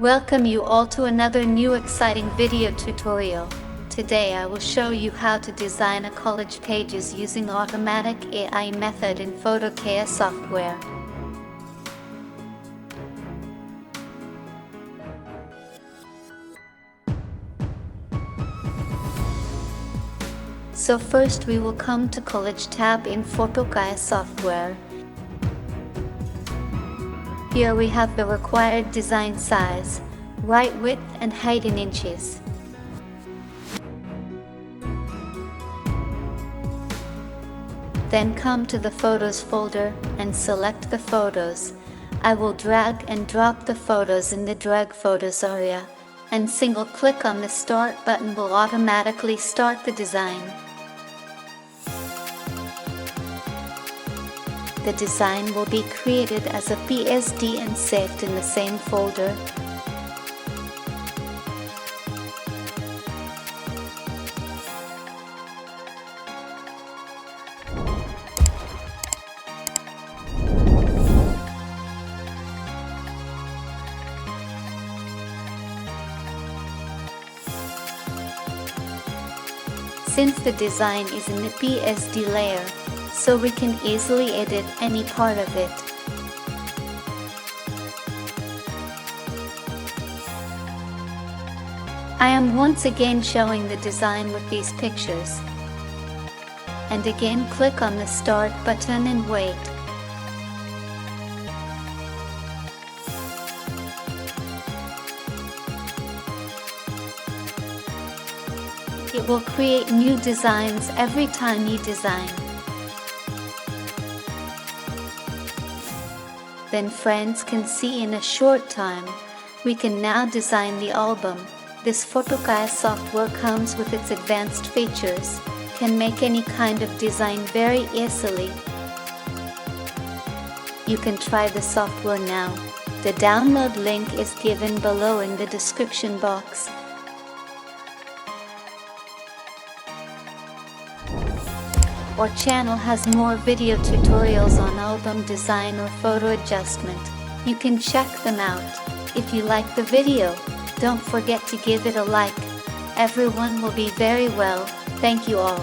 Welcome you all to another new exciting video tutorial. Today I will show you how to design a collage pages using automatic AI method in PhotoKaya software. So first we will come to Collage tab in PhotoKaya software. Here we have the required design size, right width and height in inches. Then come to the Photos folder and select the photos. I will drag and drop the photos in the Drag Photos area, and single click on the Start button will automatically start the design. The design will be created as a PSD and saved in the same folder. Since the design is in the PSD layer, so we can easily edit any part of it. I am once again showing the design with these pictures. And again click on the Start button and wait. It will create new designs every time you design. Then friends can see in a short time. We can now design the album. This PhotoKaya software comes with its advanced features, can make any kind of design very easily. You can try the software now. The download link is given below in the description box. Our channel has more video tutorials on album design or photo adjustment. You can check them out. If you like the video, don't forget to give it a like. Everyone will be very well. Thank you all.